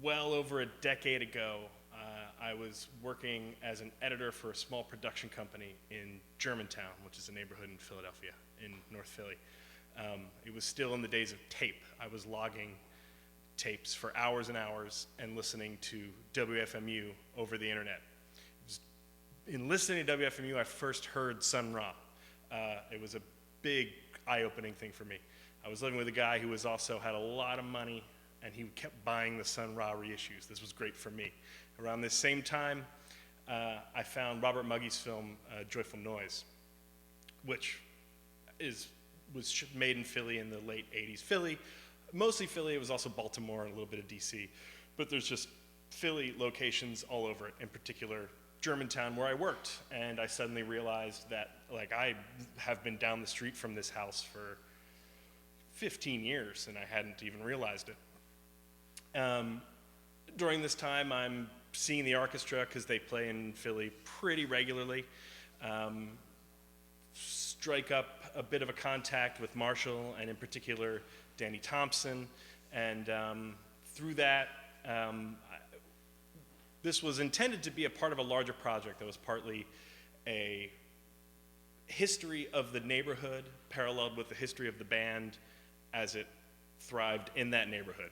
well over a decade ago, I was working as an editor for a small production company in Germantown, which is a neighborhood in Philadelphia, in North Philly. It was still in the days of tape. I was logging tapes for hours and hours and listening to WFMU over the internet. In listening to WFMU, I first heard Sun Ra. It was a big eye-opening thing for me. I was living with a guy who also had a lot of money, and he kept buying the Sun Ra reissues. This was great for me. Around this same time, I found Robert Muggie's film, Joyful Noise, which was made in Philly in the late 80s. Philly, mostly Philly. It was also Baltimore and a little bit of DC. But there's just Philly locations all over it, in particular Germantown, where I worked. And I suddenly realized that, like, I have been down the street from this house for 15 years, and I hadn't even realized it. During this time, I'm seeing the orchestra because they play in Philly pretty regularly. Strike up a bit of a contact with Marshall, and in particular, Danny Thompson. And through that, this was intended to be a part of a larger project that was partly a history of the neighborhood paralleled with the history of the band as it thrived in that neighborhood.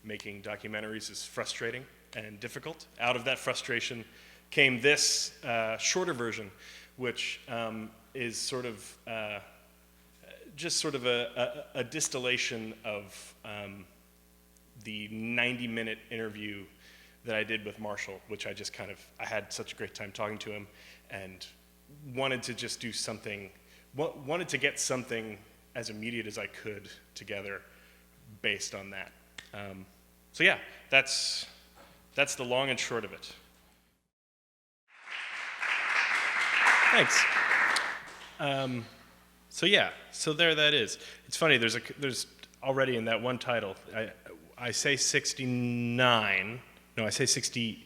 Making documentaries is frustrating and difficult. Out of that frustration came this shorter version, which is sort of just sort of a distillation of the 90-minute interview that I did with Marshall, which I had such a great time talking to him, and wanted to just do something, wanted to get something as immediate as I could together based on that. So yeah, that's the long and short of it. Thanks. So yeah, so there that is. It's funny, there's already in that one title, I say 69, no, I say 60,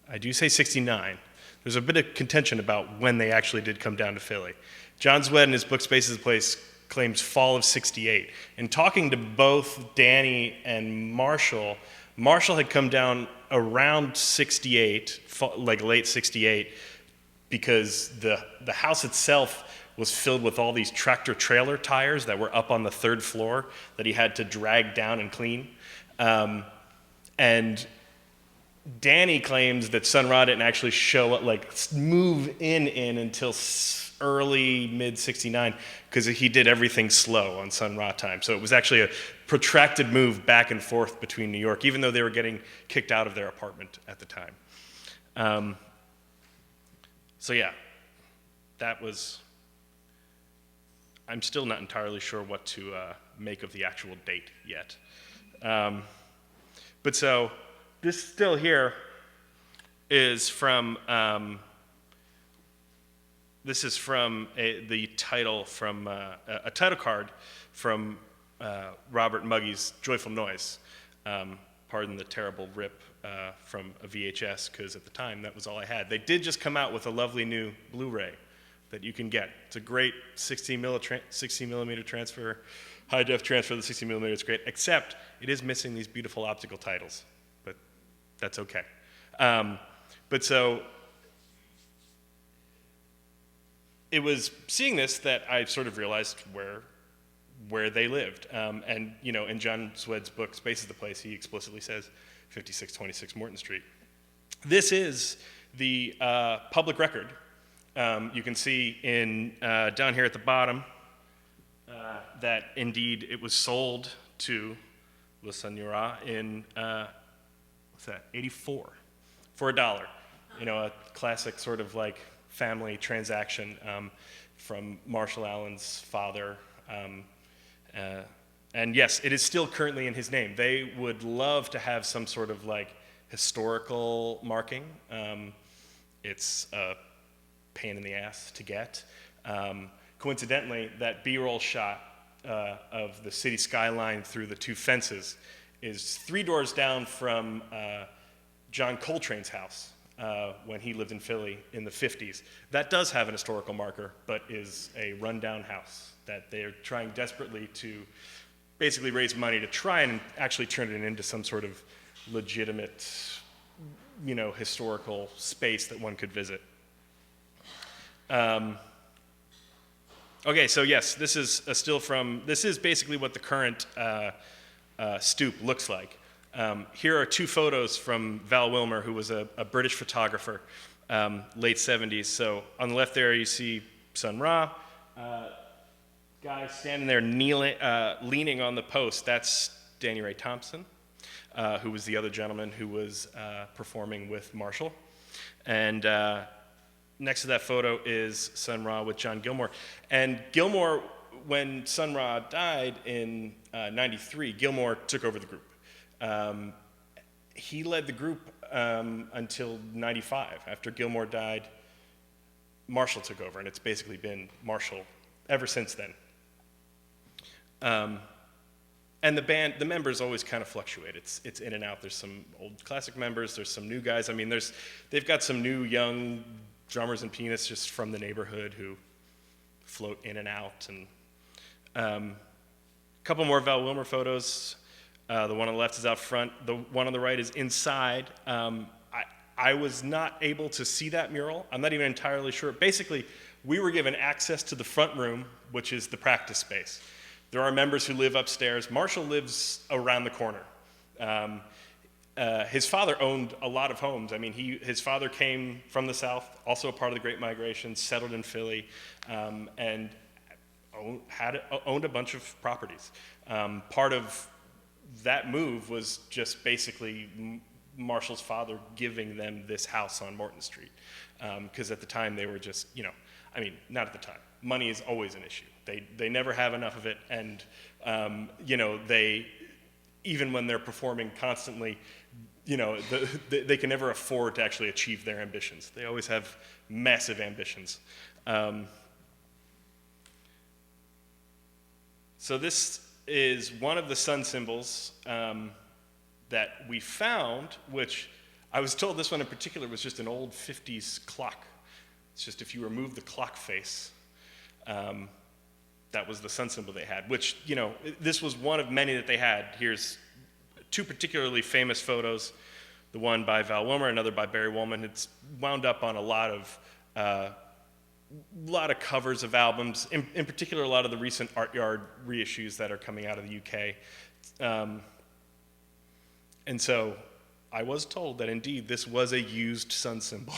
I do say 69. There's a bit of contention about when they actually did come down to Philly. John Zwed in his book Space is a Place claims fall of 68. In talking to both Danny and Marshall had come down around 68, like late 68, because the house itself was filled with all these tractor trailer tires that were up on the third floor that he had to drag down and clean. And Danny claims that Sun Ra didn't actually show up, like move in until early mid 69, because he did everything slow on Sun Ra time. So it was actually a protracted move back and forth between New York, even though they were getting kicked out of their apartment at the time. So yeah, that was, I'm still not entirely sure what to make of the actual date yet. But so this still here is from, this is from the title from a title card from Robert Muggie's Joyful Noise. Pardon the terrible rip from a VHS, because at the time that was all I had. They did just come out with a lovely new Blu-ray that you can get. It's a great 60 millimeter transfer, high def transfer of the 60 millimeter. It's great, except it is missing these beautiful optical titles, but that's okay. But so it was seeing this that I sort of realized where they lived. And you know, in John Zwed's book, Space is the Place, he explicitly says 5626 Morton Street. This is the public record. You can see in down here at the bottom that indeed it was sold to La Senora in, what's that, 84, for $1. You know, a classic sort of like family transaction from Marshall Allen's father. And yes, it is still currently in his name. They would love to have some sort of like historical marking. It's a pain in the ass to get. Coincidentally, that B-roll shot of the city skyline through the two fences is 3 doors down from John Coltrane's house when he lived in Philly in the 50s. That does have an historical marker, but is a rundown house that they're trying desperately to basically raise money to try and actually turn it into some sort of legitimate, historical space that one could visit. Okay, so yes, this is a still from, this is basically what the current stoop looks like. Here are two photos from Val Wilmer, who was a British photographer, late 70s. So on the left there, you see Sun Ra. Guy standing there leaning on the post. That's Danny Ray Thompson, who was the other gentleman who was performing with Marshall. And next to that photo is Sun Ra with John Gilmore. And Gilmore, when Sun Ra died in 93, Gilmore took over the group. He led the group until 95. After Gilmore died, Marshall took over, and it's basically been Marshall ever since then. And the members always kind of fluctuate. It's in and out. There's some old classic members. There's some new guys. I mean, they've got some new young drummers and pianists just from the neighborhood who float in and out. And a couple more Val Wilmer photos. The one on the left is out front. The one on the right is inside. I was not able to see that mural. I'm not even entirely sure. Basically, we were given access to the front room, which is the practice space. There are members who live upstairs. Marshall lives around the corner. His father owned a lot of homes. I mean, his father came from the South, also a part of the Great Migration, settled in Philly, and owned a bunch of properties. Part of that move was just basically Marshall's father giving them this house on Morton Street. Because at the time they were just, not at the time. Money is always an issue. They never have enough of it, and they, even when they're performing constantly, they can never afford to actually achieve their ambitions. They always have massive ambitions. So this is one of the sun symbols that we found, which I was told this one in particular was just an old 50s clock. It's just if you remove the clock face, that was the sun symbol they had, which, this was one of many that they had. Here's two particularly famous photos, the one by Val Wilmer, another by Barry Woolman. It's wound up on a lot of covers of albums, in particular a lot of the recent Art Yard reissues that are coming out of the UK. And so I was told that indeed this was a used sun symbol.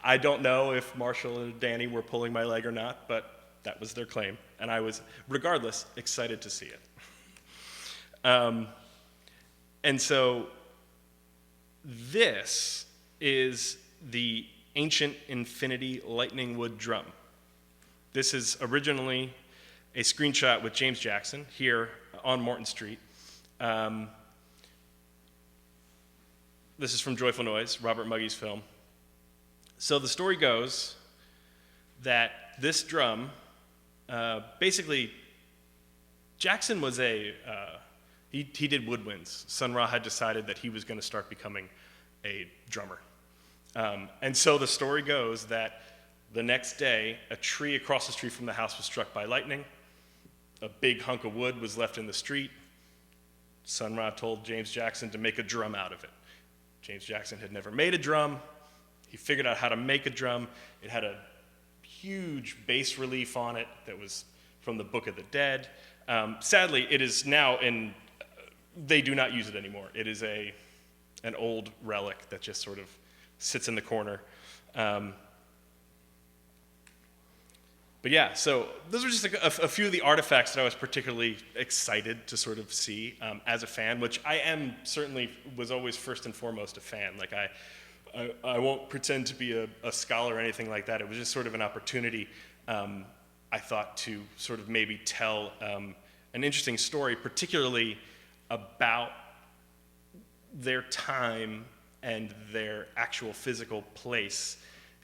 I don't know if Marshall and Danny were pulling my leg or not, but that was their claim. And I was, regardless, excited to see it. And so this is the ancient infinity lightning wood drum. This is originally a screenshot with James Jackson here on Morton Street. This is from Joyful Noise, Robert Muggy's film. So the story goes that this drum, basically, Jackson was he did woodwinds. Sun Ra had decided that he was going to start becoming a drummer. And so the story goes that the next day, a tree across the street from the house was struck by lightning. A big hunk of wood was left in the street. Sun Ra told James Jackson to make a drum out of it. James Jackson had never made a drum. He figured out how to make a drum. It had a huge bass relief on it that was from the Book of the Dead. Sadly, it is now they do not use it anymore. It is an old relic that just sort of sits in the corner. But yeah, so those are just a few of the artifacts that I was particularly excited to sort of see as a fan, which I am certainly was always first and foremost a fan. Like I won't pretend to be a scholar or anything like that. It was just sort of an opportunity, I thought, to sort of maybe tell an interesting story, particularly about their time and their actual physical place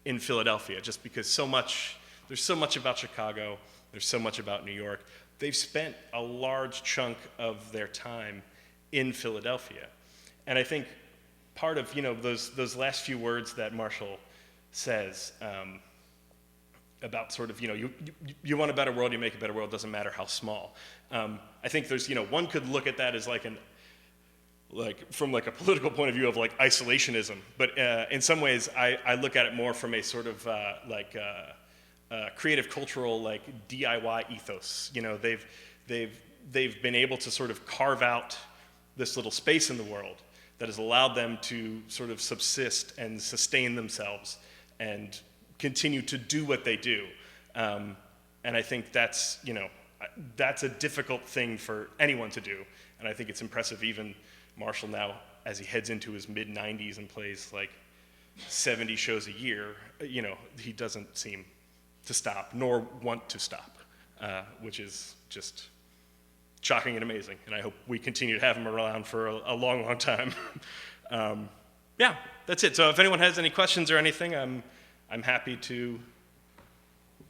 in Philadelphia, just because there's so much about Chicago, there's so much about New York. They've spent a large chunk of their time in Philadelphia. And I think part of, those last few words that Marshall says about sort of, you want a better world, you make a better world, doesn't matter how small. I think there's, one could look at that as from like a political point of view of like isolationism, but in some ways I look at it more from a sort of creative cultural like DIY ethos. They've been able to sort of carve out this little space in the world that has allowed them to sort of subsist and sustain themselves and continue to do what they do. And I think that's a difficult thing for anyone to do. And I think it's impressive even Marshall now, as he heads into his mid-90s and plays like 70 shows a year, he doesn't seem to stop, nor want to stop, which is just shocking and amazing. And I hope we continue to have him around for a long, long time. Yeah, that's it. So if anyone has any questions or anything, I'm happy to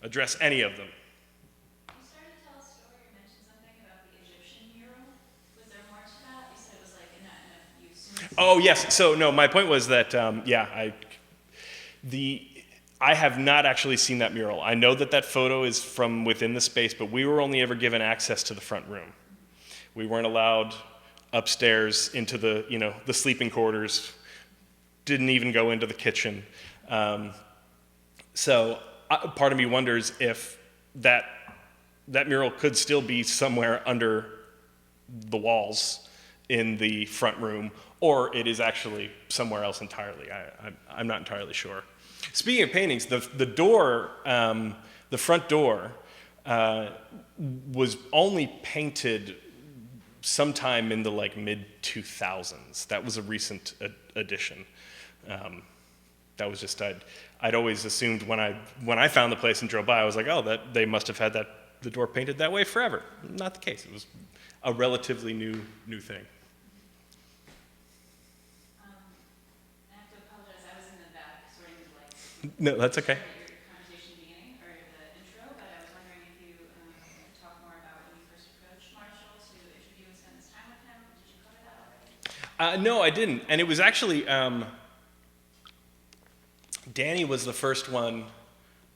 address any of them. You started to tell a story, you mentioned something about the Egyptian mural. Was there more to that? You said it was like in a few. Oh, yes. So, no, my point was that, I have not actually seen that mural. I know that photo is from within the space, but we were only ever given access to the front room. We weren't allowed upstairs into the sleeping quarters, didn't even go into the kitchen. So part of me wonders if that mural could still be somewhere under the walls in the front room, or it is actually somewhere else entirely. I'm not entirely sure. Speaking of paintings, the door, the front door, was only painted sometime in the mid-2000s. That was a recent addition. That was just I'd always assumed when I found the place and drove by, I was like, oh, that they must have had the door painted that way forever. Not the case. It was a relatively new thing. I have to apologize. I was in the back, sorting the No, that's okay. Your conversation beginning or the intro, but I was wondering if you could talk more about when you first approached Marshall to interview and spend this time with him. Did you cover that already? No, I didn't. And it was actually Danny was the first one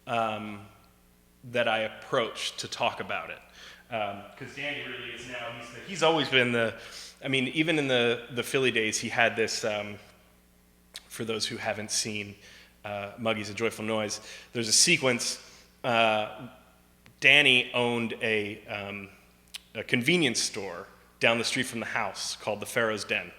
that I approached to talk about it. Because Danny really is now, he's always been even in the Philly days, he had this, for those who haven't seen Muggy's A Joyful Noise, there's a sequence, Danny owned a convenience store down the street from the house called the Pharaoh's Den.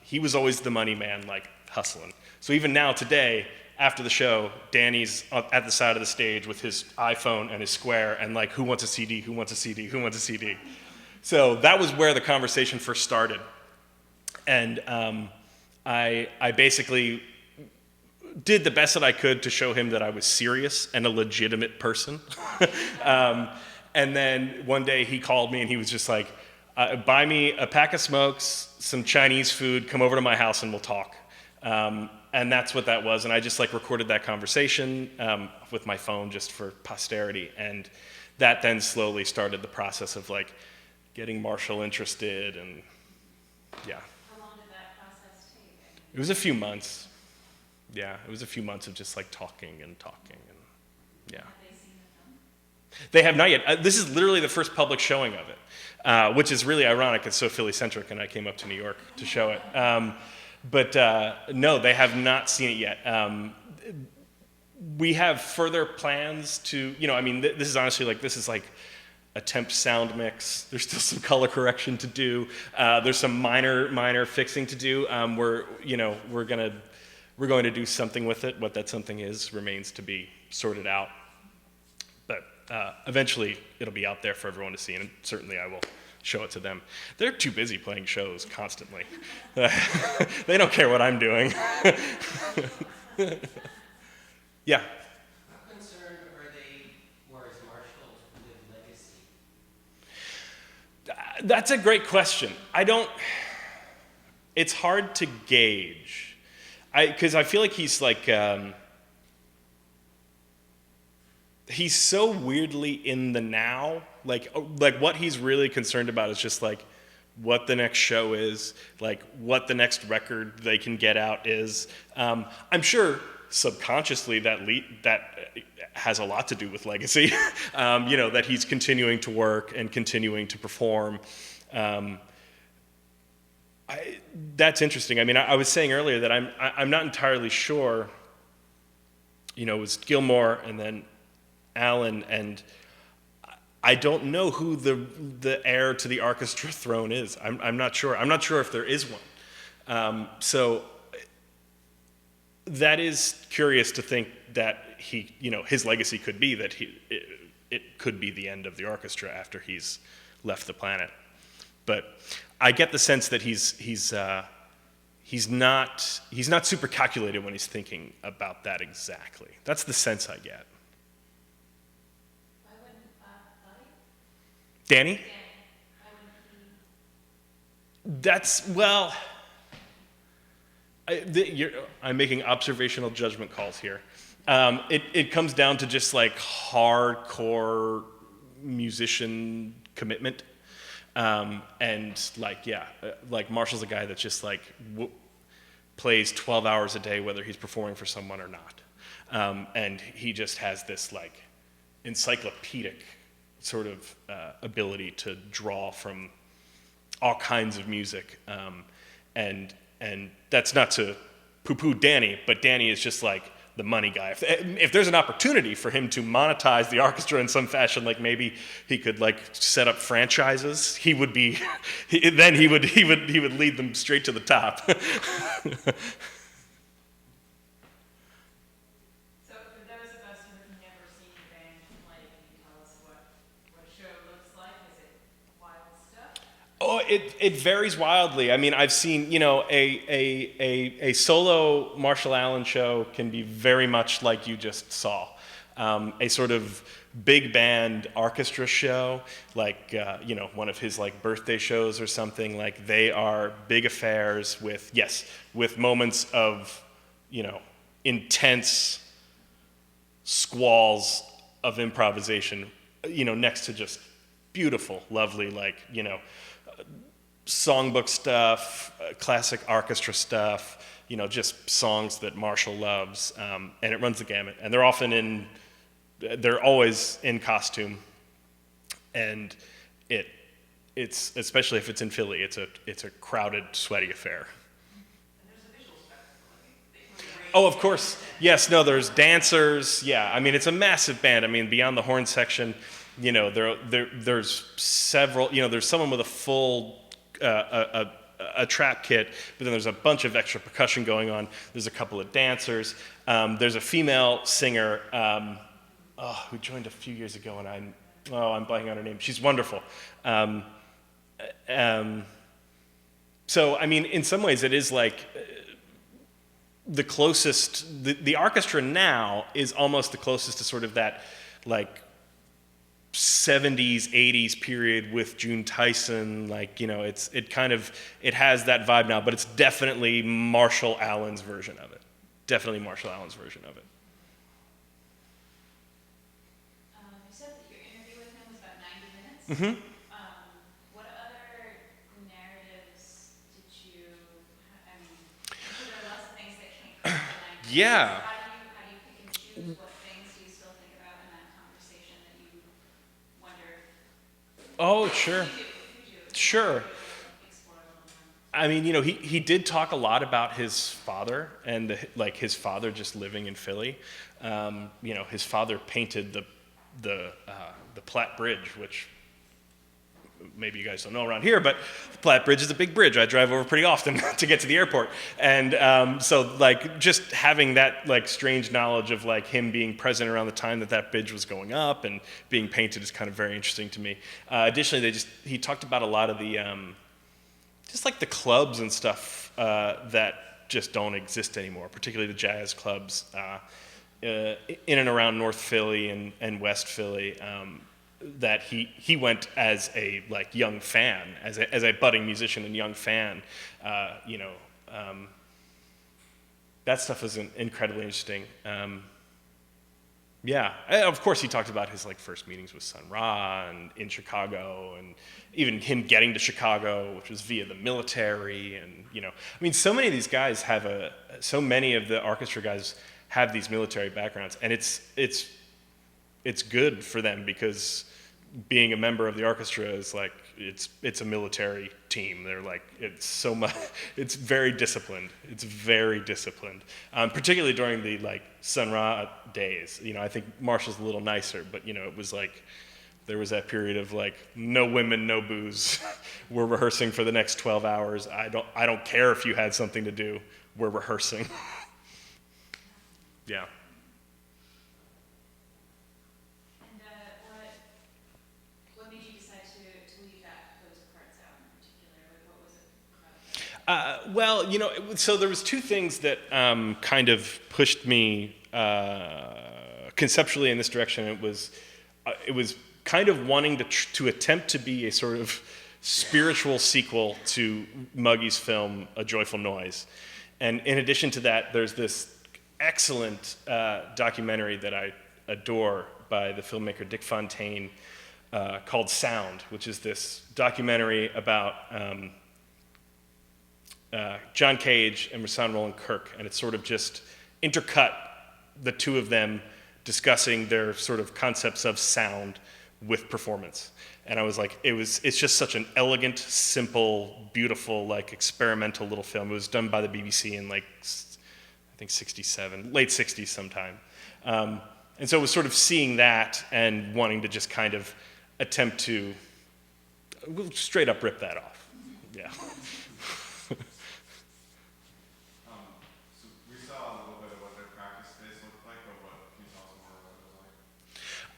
He was always the money man, hustling. So even now, today, after the show, Danny's at the side of the stage with his iPhone and his Square and who wants a CD, who wants a CD, who wants a CD? So that was where the conversation first started. And I basically did the best that I could to show him that I was serious and a legitimate person. And then one day he called me and he was just like, buy me a pack of smokes, some Chinese food, come over to my house and we'll talk. And that's what that was. And I just recorded that conversation with my phone just for posterity. And that then slowly started the process of getting Marshall interested and yeah. How long did that process take? It was a few months. Yeah, it was a few months of just talking and yeah. Have they seen the film? They have not yet. This is literally the first public showing of it, which is really ironic. It's so Philly-centric, and I came up to New York to show it. But no, they have not seen it yet. We have further plans to, this is honestly this is a temp sound mix. There's still some color correction to do. There's some minor fixing to do. We're going to do something with it. What that something is remains to be sorted out. But eventually it'll be out there for everyone to see, and certainly I will show it to them. They're too busy playing shows constantly. They don't care what I'm doing. Yeah. How concerned are they, or is Marshall, with legacy? That's a great question. It's hard to gauge. Because I feel like he's he's so weirdly in the now. What he's really concerned about is just what the next show is, what the next record they can get out is. I'm sure subconsciously that has a lot to do with legacy. That he's continuing to work and continuing to perform. That's interesting. I mean, I was saying earlier that I'm not entirely sure. It was Gilmore and then Allen, and I don't know who the heir to the orchestra throne is. I'm not sure. I'm not sure if there is one. So that is curious to think that his legacy could be that it could be the end of the orchestra after he's left the planet. But I get the sense that he's not super calculated when he's thinking about that exactly. That's the sense I get. Why wouldn't Buddy? Danny? Why wouldn't he? That's, well, I'm making observational judgment calls here. It comes down to just like hardcore musician commitment. And like Marshall's a guy that's just like plays 12 hours a day, whether he's performing for someone or not. And he just has this like encyclopedic sort of ability to draw from all kinds of music. And that's not to poo-poo Danny, but Danny is just like the money guy. If there's an opportunity for him to monetize the orchestra in some fashion, like maybe he could like set up franchises, he would lead them straight to the top. So if those of us who have never seen the band play, can you tell us what a show looks like? Is it wild stuff? Oh, it varies wildly. I mean, I've seen, a solo Marshall Allen show can be very much like you just saw. A sort of big band orchestra show, like, one of his like birthday shows or something, like they are big affairs with moments of, intense squalls of improvisation, next to just beautiful, lovely, like, songbook stuff, classic orchestra stuff, just songs that Marshall loves, and it runs the gamut. And they're always in costume, and it's especially if it's in Philly, it's a crowded, sweaty affair. And there's a visual spectacle. Oh, of course. Yes, no, there's dancers. Yeah, I mean, it's a massive band. I mean, beyond the horn section, there's several, there's someone with a full a trap kit, but then there's a bunch of extra percussion going on. There's a couple of dancers. There's a female singer who joined a few years ago, and I'm blanking on her name. She's wonderful. So, I mean, in some ways, it is like the closest. The orchestra now is almost the closest to sort of that, like, 70s, 80s period with June Tyson, like, it has that vibe now, but it's definitely Marshall Allen's version of it. Definitely Marshall Allen's version of it. You said that your interview with him was about 90 minutes. Mm-hmm. What other narratives did you, I mean, I'm sure there are lots of things that came from the 90 Yeah. minutes. How do you pick and choose what things do you still think about in that conversation that you wonder? Oh, sure. If you do, Sure. explore a little more. I mean, he did talk a lot about his father and his father just living in Philly. His father painted the Platte Bridge, which maybe you guys don't know around here, but the Platte Bridge is a big bridge. I drive over pretty often to get to the airport. And so like just having that like strange knowledge of like him being present around the time that bridge was going up and being painted is kind of very interesting to me. Additionally, he talked about a lot of the, just like the clubs and stuff that just don't exist anymore, particularly the jazz clubs in and around North Philly and West Philly. That he went as a like young fan, as a budding musician and young fan, that stuff was incredibly interesting. Of course he talked about his like first meetings with Sun Ra and in Chicago, and even him getting to Chicago, which was via the military, and I mean, so many of these guys so many of the orchestra guys have these military backgrounds, and it's good for them because being a member of the orchestra is like it's a military team. They're like it's so much. It's very disciplined. It's very disciplined, particularly during the like Sun Ra days. You know, I think Marshall's a little nicer, but you know, it was like there was that period of like no women, no booze. We're rehearsing for the next 12 hours. I don't care if you had something to do. We're rehearsing. Yeah. And what made you decide to leave those parts out in particular? Like, what was it about? Well, you know, so there was two things that kind of pushed me conceptually in this direction. It was kind of wanting to attempt to be a sort of spiritual sequel to Muggy's film A Joyful Noise. And in addition to that, there's this excellent documentary that I adore by the filmmaker Dick Fontaine called Sound, which is this documentary about John Cage and Rasan Roland Kirk, and it's sort of just intercut the two of them discussing their sort of concepts of sound with performance. And I was like, it's just such an elegant, simple, beautiful, like experimental little film. It was done by the BBC in like, I think 67, late 60s sometime. And so it was sort of seeing that and wanting to just kind of attempt to straight up rip that off. Yeah. So we saw a little bit of what their practice space looked like, but what can you tell us more about what it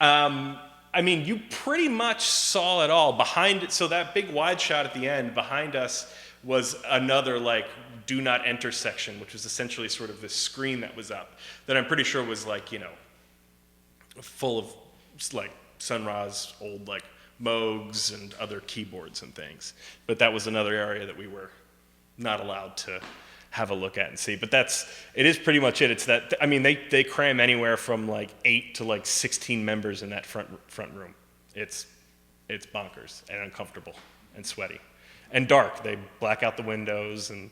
was like? I mean, you pretty much saw it all. Behind it, so that big wide shot at the end, behind us was another like do not enter section, which was essentially sort of this screen that was up that I'm pretty sure was like, you know, full of like Sun Ra's old like Moogs and other keyboards and things. But that was another area that we were not allowed to have a look at and see. But it is pretty much it. It's that, I mean, they cram anywhere from like 8 to like 16 members in that front room. It's bonkers and uncomfortable and sweaty and dark. They black out the windows, and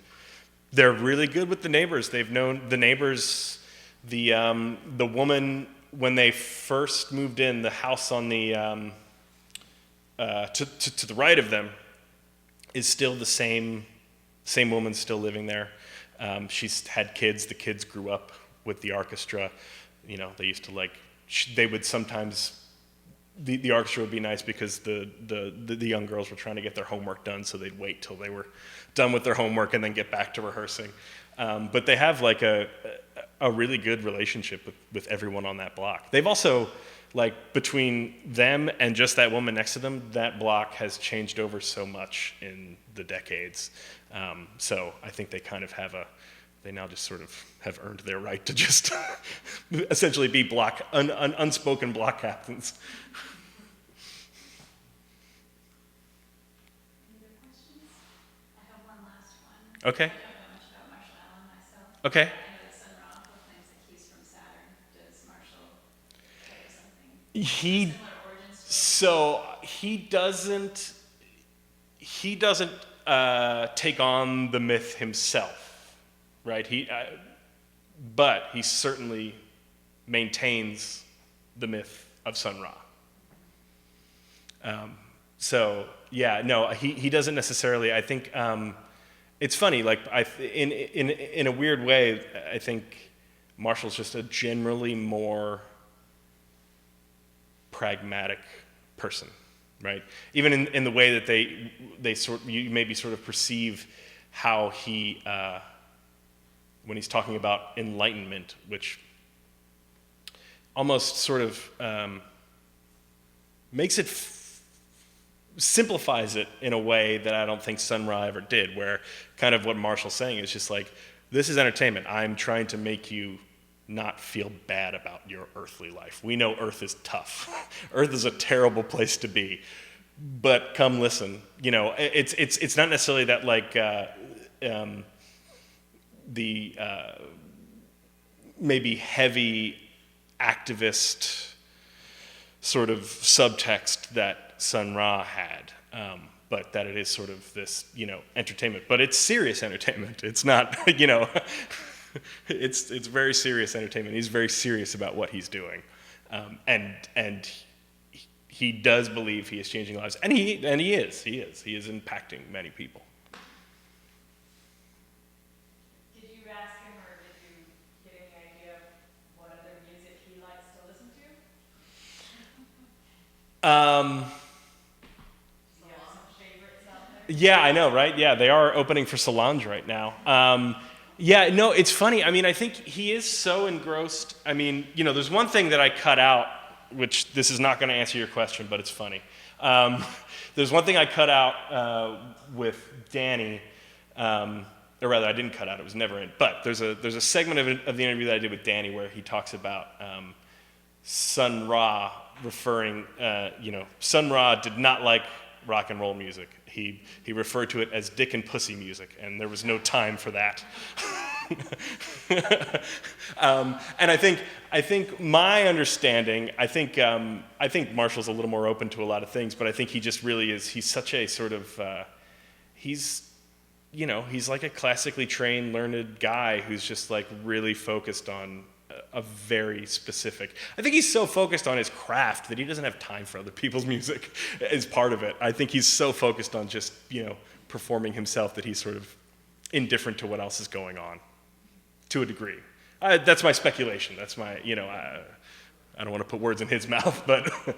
they're really good with the neighbors. They've known the neighbors, the woman, when they first moved in, the house on the, to the right of them is still the same woman still living there. She's had kids. The kids grew up with the orchestra. You know, they used to like, they would sometimes, the orchestra would be nice because the young girls were trying to get their homework done, so they'd wait till they were done with their homework and then get back to rehearsing. But they have like a really good relationship with everyone on that block. They've also, like, between them and just that woman next to them, that block has changed over so much in the decades. So I think they kind of they now just sort of have earned their right to just essentially be unspoken block captains. Any other questions? I have one last one. Okay. I don't know much about Marshall Allen myself. Okay. I know that Sun Ra claims that he's from Saturn. Does Marshall have something similar origins to So he doesn't take on the myth himself, right? But he certainly maintains the myth of Sun Ra. So yeah, no, he doesn't necessarily. I think it's funny. Like in a weird way, I think Marshall's just a generally more pragmatic person, right? Even in the way that you maybe sort of perceive how he, when he's talking about enlightenment, which almost sort of makes it, simplifies it in a way that I don't think Sun Ra ever did, where kind of what Marshall's saying is just like, this is entertainment. I'm trying to make you not feel bad about your earthly life. We know Earth is tough. Earth is a terrible place to be. But come listen. You know, it's not necessarily that like the maybe heavy activist sort of subtext that Sun Ra had, but that it is sort of this, you know, entertainment. But it's serious entertainment. It's not, you know. It's very serious entertainment. He's very serious about what he's doing, and he does believe he is changing lives, and he is impacting many people. Did you ask him, or did you get any idea of what other music he likes to listen to? Do you have some favorites out there? Yeah, I know, right? Yeah, they are opening for Solange right now. Yeah, no, it's funny. I mean, I think he is so engrossed. I mean, you know, there's one thing that I cut out, which this is not going to answer your question, but it's funny. There's one thing I cut out with Danny, or rather, I didn't cut out. It was never in. But there's a segment of the interview that I did with Danny where he talks about Sun Ra referring, Sun Ra did not like rock and roll music. He referred to it as dick and pussy music, and there was no time for that. And I think my understanding, I think Marshall's a little more open to a lot of things, but I think he just really is. He's such a sort of he's like a classically trained, learned guy who's just like really focused on a very specific. I think he's so focused on his craft that he doesn't have time for other people's music as part of it. I think he's so focused on just, performing himself that he's sort of indifferent to what else is going on, to a degree. That's my speculation. That's my, I don't want to put words in his mouth, but. Thank you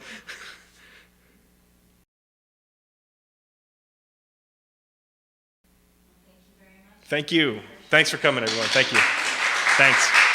very much. Thank you. Thanks for coming, everyone. Thank you. Thanks.